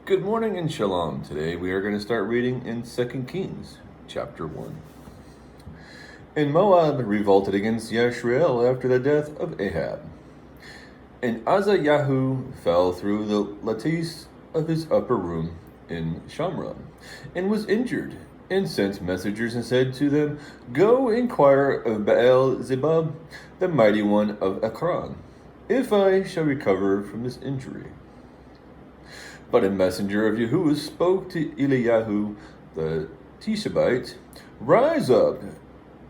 Good morning and shalom. Today we are going to start reading in 2 Kings, chapter 1. And Moab revolted against Yashrael after the death of Ahab. And Azayahu fell through the lattice of his upper room in Shamron, and was injured, and sent messengers and said to them, Go inquire of Baal-zebub, the mighty one of Ekron, if I shall recover from this injury. But a messenger of Yahu'ah spoke to Eliyahu the Tishbite, Rise up,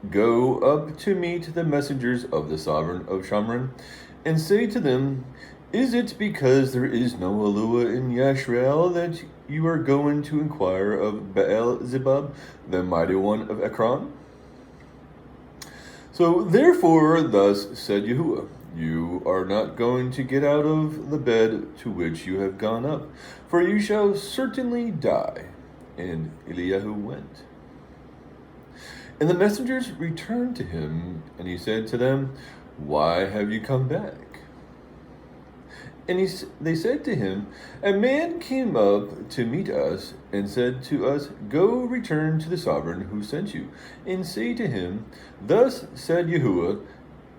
go up to meet the messengers of the sovereign of Shamron, and say to them, Is it because there is no Yahu'ah in Yashrael that you are going to inquire of Baal-zebub, the mighty one of Ekron? So therefore thus said Yahu'ah, You are not going to get out of the bed to which you have gone up, for you shall certainly die. And Eliyahu went. And the messengers returned to him, and he said to them, Why have you come back? And they said to him, A man came up to meet us, and said to us, Go return to the sovereign who sent you, and say to him, Thus said Yahu'ah,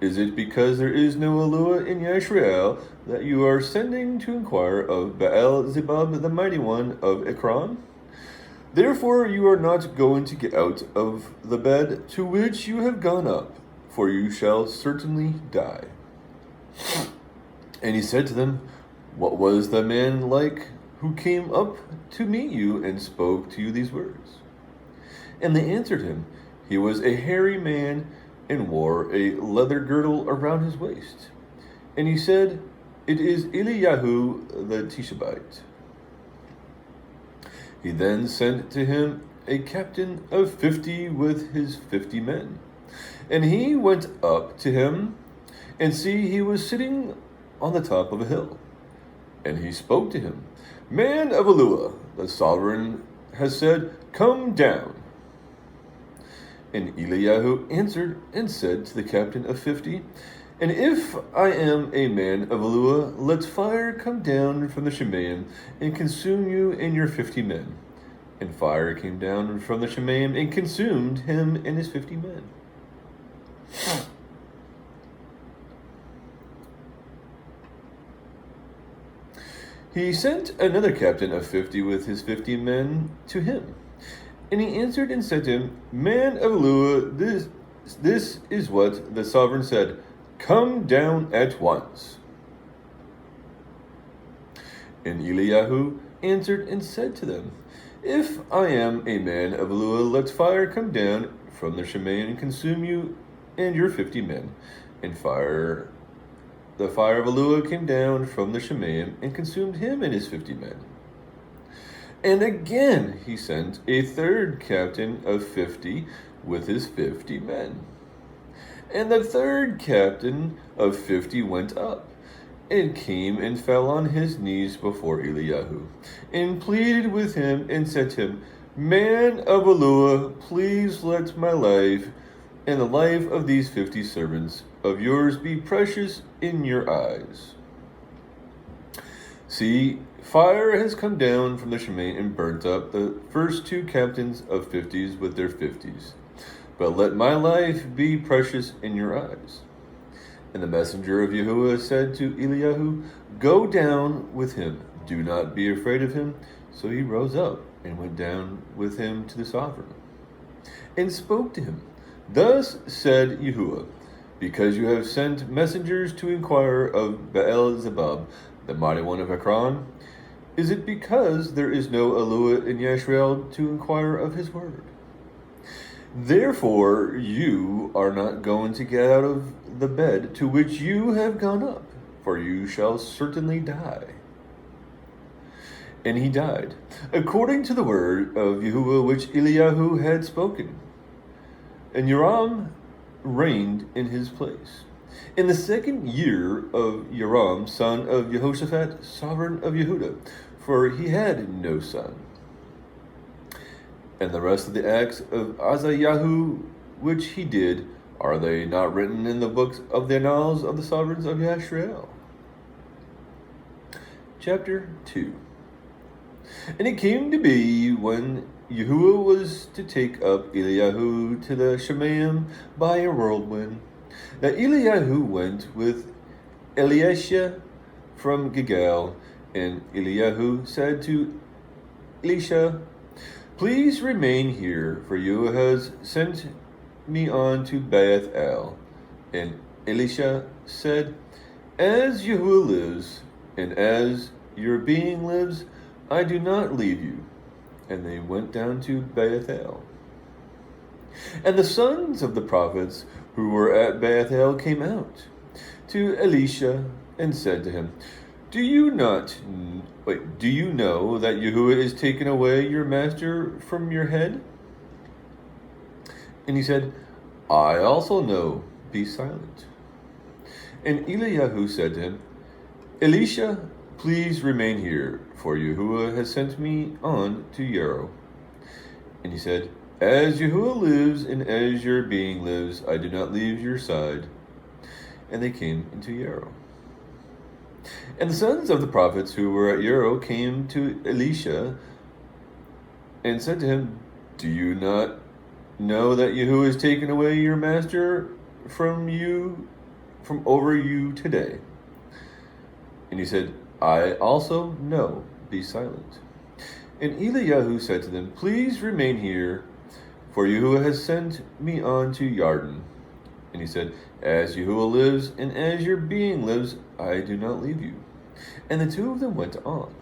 Is it because there is no Yahu'ah in Yashrael that you are sending to inquire of Baal-zebub, the mighty one of Ekron? Therefore you are not going to get out of the bed to which you have gone up, for you shall certainly die. And he said to them, What was the man like who came up to meet you and spoke to you these words? And they answered him, He was a hairy man and wore a leather girdle around his waist. And he said, It is Eliyahu the Tishbite. He then sent to him a captain of 50 with his 50 men. And he went up to him, and see, he was sitting on the top of a hill. And he spoke to him, Man of Yahu'ah, the sovereign has said, Come down. And Eliyahu answered and said to the captain of 50, And if I am a man of Yahu'ah, let fire come down from the Shemaim and consume you and your 50 men. And fire came down from the Shemaim and consumed him and his 50 men. He sent another captain of 50 with his 50 men to him. And he answered and said to him, Man of Yahu'ah, this is what the sovereign said, Come down at once. And Eliyahu answered and said to them, If I am a man of Yahu'ah, let fire come down from the Shemaim and consume you and your 50 men. And the fire of Yahu'ah came down from the Shemaim and consumed him and his 50 men. And again he sent a third captain of 50 with his 50 men. And the third captain of 50 went up, and came and fell on his knees before Eliyahu, and pleaded with him, and said to him, Man of Yahu'ah, please let my life and the life of these 50 servants of yours be precious in your eyes. See, fire has come down from the Shemaim and burnt up the first two captains of 50s with their 50s. But let my life be precious in your eyes. And the messenger of Yahu'ah said to Eliyahu, Go down with him, do not be afraid of him. So he rose up and went down with him to the sovereign, and spoke to him. Thus said Yahu'ah, Because you have sent messengers to inquire of Baal-zebub, the mighty one of Ekron, is it because there is no Yahu'ah in Yashrael to inquire of his word? Therefore you are not going to get out of the bed to which you have gone up, for you shall certainly die. And he died, according to the word of Yahu'ah which Eliyahu had spoken. And Yoram reigned in his place. In the 2nd year of Yoram, son of Jehoshaphat, sovereign of Yehudah, for he had no son. And the rest of the acts of Azayahu, which he did, are they not written in the books of the annals of the sovereigns of Yashrael? Chapter 2. And it came to be when Yahu'ah was to take up Eliyahu to the Shemaim by a whirlwind, that Eliyahu went with Elisha from Gilgal, and Eliyahu said to Elisha, "Please remain here, for Yahuwah has sent me on to Beth El." And Elisha said, "As Yahuwah lives, and as your being lives, I do not leave you." And they went down to Beth El. And the sons of the prophets who were at Beth El came out to Elisha and said to him, Do you know that Yahuwah is taking away your master from your head?" And he said, "I also know, be silent." And Eliyahu said to him, "Elisha, please remain here, for Yahuwah has sent me on to Yarrow." And he said, "As Yahuwah lives, and as your being lives, I do not leave your side." And they came into Yarrow. And the sons of the prophets who were at Yarrow came to Elisha and said to him, "Do you not know that Yahuwah has taken away your master from over you today?" And he said, "I also know, be silent." And Eliyahu said to them, "Please remain here, for Yahuwah has sent me on to Yarden." And he said, "As Yahuwah lives, and as your being lives, I do not leave you." And the two of them went on.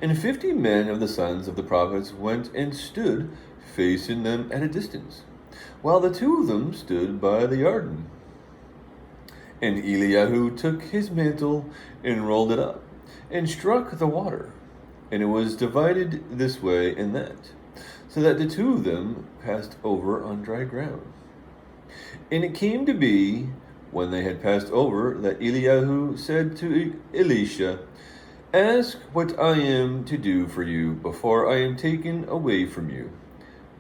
And 50 men of the sons of the prophets went and stood facing them at a distance, while the two of them stood by the Yarden. And Eliyahu took his mantle and rolled it up, and struck the water, and it was divided this way and that, so that the two of them passed over on dry ground. And it came to be, when they had passed over, that Eliyahu said to Elisha, "Ask what I am to do for you before I am taken away from you."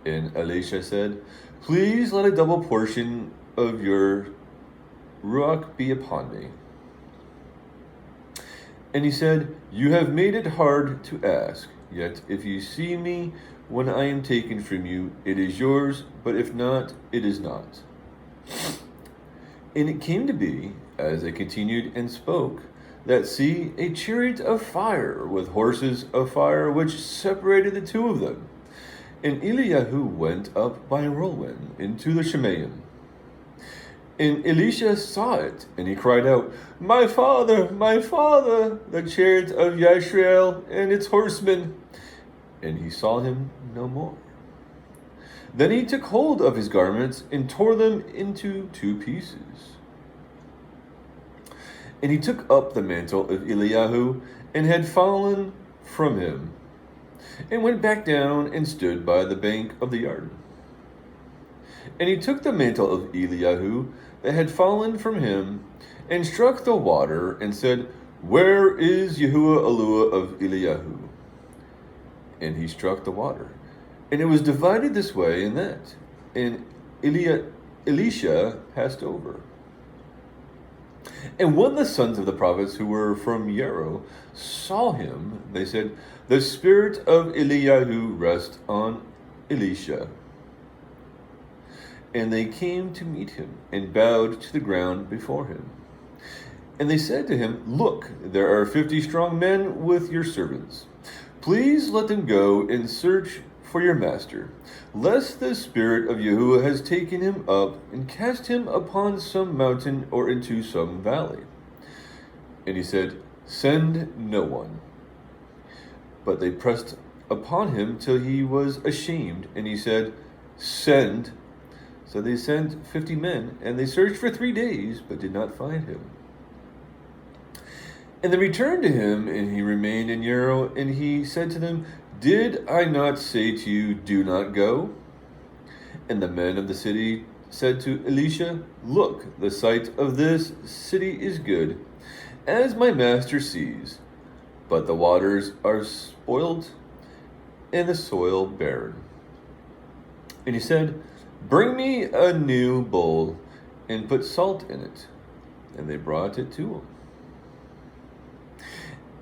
And Elisha said, "Please let a double portion of your ruach be upon me." And he said, "You have made it hard to ask. Yet if you see me when I am taken from you, it is yours, but if not, it is not." And it came to be, as they continued and spoke, that see, a chariot of fire with horses of fire, which separated the two of them. And Eliyahu went up by a whirlwind into the Shemaim. And Elisha saw it, and he cried out, my father, the chariot of Yashrael and its horsemen." And he saw him no more. Then he took hold of his garments and tore them into 2 pieces. And he took up the mantle of Eliyahu, and had fallen from him, and went back down and stood by the bank of the Yarden. And he took the mantle of Eliyahu that had fallen from him, and struck the water, and said, "Where is Yahuwah Eluah of Eliyahu?" And he struck the water, and it was divided this way and that, and Elisha passed over. And when the sons of the prophets who were from Yarrow saw him, they said, "The spirit of Eliyahu rests on Elisha." And they came to meet him, and bowed to the ground before him. And they said to him, "Look, there are 50 strong men with your servants. Please let them go and search for your master, lest the spirit of Yahuwah has taken him up and cast him upon some mountain or into some valley." And he said, "Send no one." But they pressed upon him till he was ashamed, and he said, "Send." So they sent 50 men, and they searched for 3 days, but did not find him. And they returned to him, and he remained in Yarrow, and he said to them, "Did I not say to you, do not go?" And the men of the city said to Elisha, "Look, the site of this city is good, as my master sees, but the waters are spoiled, and the soil barren." And he said, "Bring me a new bowl, and put salt in it." And they brought it to him.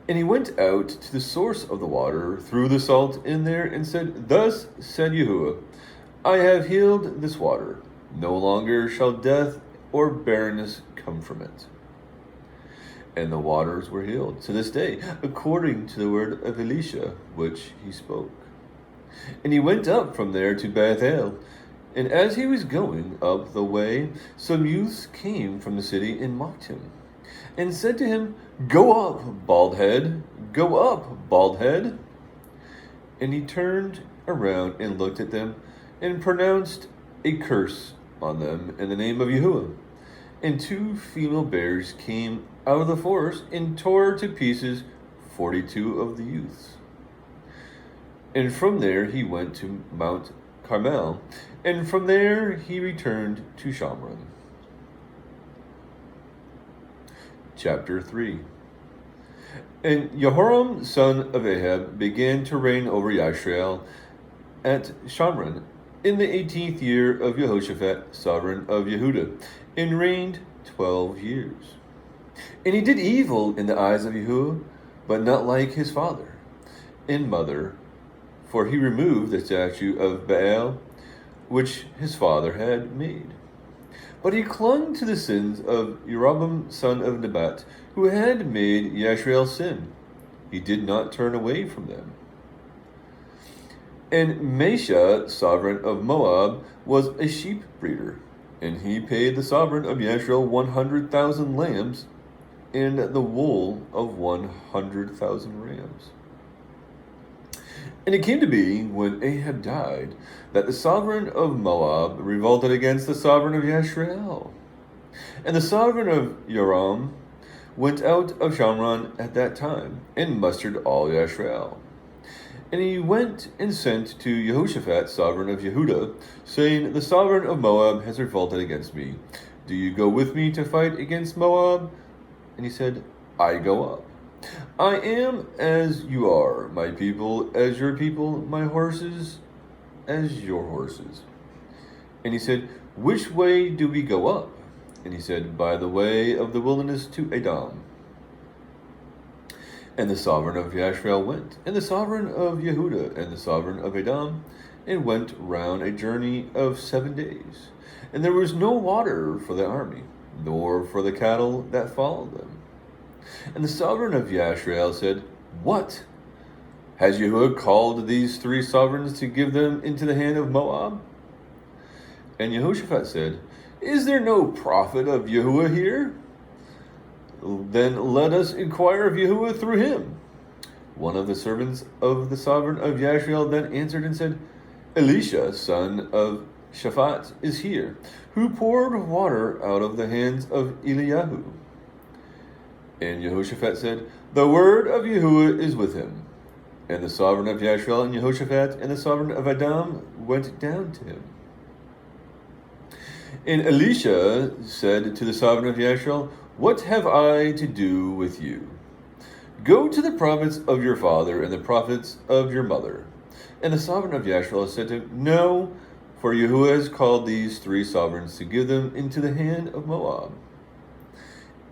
And he went out to the source of the water, threw the salt in there, and said, Thus said Yahu'ah, I have healed this water. No longer shall death or barrenness come from it. And the waters were healed to this day, according to the word of Elisha, which he spoke. And he went up from there to Bethel. And as he was going up the way, some youths came from the city and mocked him, and said to him, Go up, bald head, go up, bald head. And he turned around and looked at them, and pronounced a curse on them in the name of Yahu'ah. And 2 female bears came out of the forest and tore to pieces 42 of the youths. And from there he went to Mount Carmel, and from there he returned to Shamron. Chapter 3. And Jehoram, son of Ahab, began to reign over Yashrael at Shamron in the 18th year of Jehoshaphat, sovereign of Yehudah, and reigned 12 years. And he did evil in the eyes of Yahu'ah, but not like his father and mother, for he removed the statue of Baal, which his father had made. But he clung to the sins of Jeroboam, son of Nebat, who had made Yashrael sin. He did not turn away from them. And Mesha, sovereign of Moab, was a sheep breeder, and he paid the sovereign of Yashrael 100,000 lambs, and the wool of 100,000 rams. And it came to be, when Ahab died, that the sovereign of Moab revolted against the sovereign of Yashrael. And the sovereign of Joram went out of Shamron at that time, and mustered all Yashrael. And he went and sent to Jehoshaphat, sovereign of Yehudah, saying, The sovereign of Moab has revolted against me. Do you go with me to fight against Moab? And he said, I go up. I am as you are, my people as your people, my horses as your horses. And he said, Which way do we go up? And he said, By the way of the wilderness to Edom. And the sovereign of Yashrael went, and the sovereign of Yehudah, and the sovereign of Edom, and went round a journey of 7 days. And there was no water for the army, nor for the cattle that followed them. And the sovereign of Yashrael said, What? Has Yahu'ah called these 3 sovereigns to give them into the hand of Moab? And Jehoshaphat said, Is there no prophet of Yahu'ah here? Then let us inquire of Yahu'ah through him. One of the servants of the sovereign of Yashrael then answered and said, Elisha, son of Shaphat, is here, who poured water out of the hands of Eliyahu. And Jehoshaphat said, The word of Yahu'ah is with him. And the sovereign of Yashrael and Jehoshaphat and the sovereign of Edom went down to him. And Elisha said to the sovereign of Yashrael, What have I to do with you? Go to the prophets of your father and the prophets of your mother. And the sovereign of Yashrael said to him, No, for Yahu'ah has called these 3 sovereigns to give them into the hand of Moab.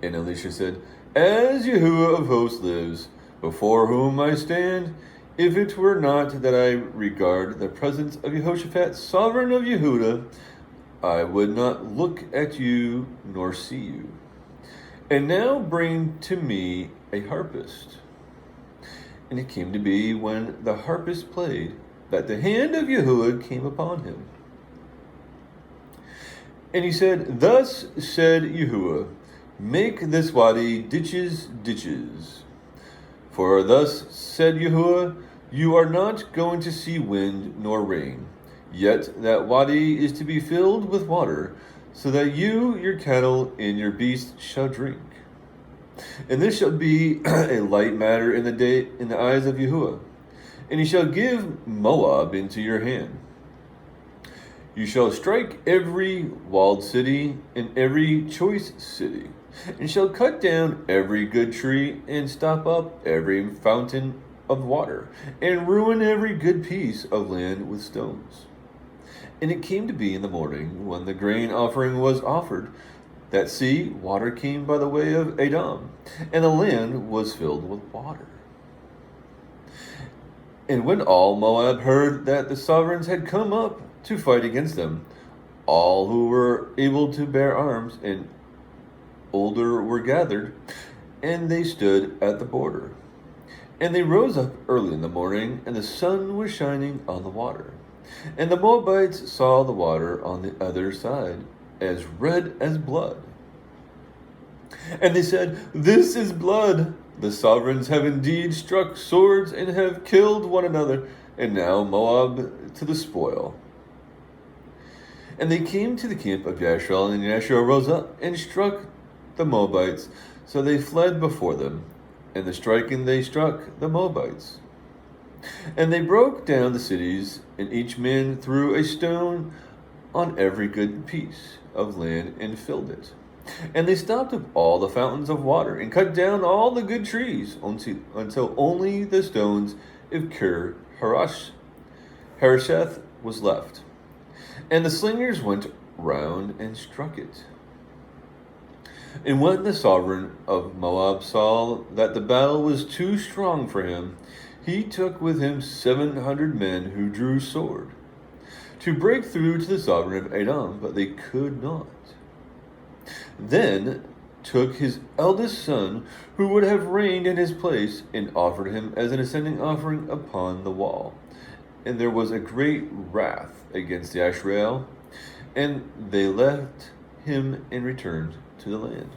And Elisha said, As Yahu'ah of hosts lives, before whom I stand, if it were not that I regard the presence of Jehoshaphat, sovereign of Yehudah, I would not look at you nor see you. And now bring to me a harpist. And it came to be, when the harpist played, that the hand of Yahu'ah came upon him. And he said, Thus said Yahu'ah, Make this wadi ditches, ditches. For thus said Yahu'ah, You are not going to see wind nor rain, yet that wadi is to be filled with water, so that you, your cattle, and your beasts shall drink. And this shall be a light matter in the eyes of Yahu'ah, and he shall give Moab into your hand. You shall strike every walled city and every choice city, and shall cut down every good tree, and stop up every fountain of water, and ruin every good piece of land with stones. And it came to be in the morning, when the grain offering was offered, that sea, water came by the way of Edom, and the land was filled with water. And when all Moab heard that the sovereigns had come up to fight against them, all who were able to bear arms and older were gathered, and they stood at the border. And they rose up early in the morning, and the sun was shining on the water. And the Moabites saw the water on the other side, as red as blood. And they said, "This is blood. The sovereigns have indeed struck swords and have killed one another, and now Moab to the spoil." And they came to the camp of Yashrael, and Yashrael rose up and struck the Moabites, so they fled before them, and the striking they struck the Moabites. And they broke down the cities, and each man threw a stone on every good piece of land and filled it. And they stopped up all the fountains of water, and cut down all the good trees, until only the stones of Kir Hareseth was left. And the slingers went round and struck it. And when the sovereign of Moab saw that the battle was too strong for him, he took with him 700 men who drew sword, to break through to the sovereign of Edom, but they could not. Then took his eldest son, who would have reigned in his place, and offered him as an ascending offering upon the wall. And there was a great wrath against Yashrael, and they left him and returned to the land.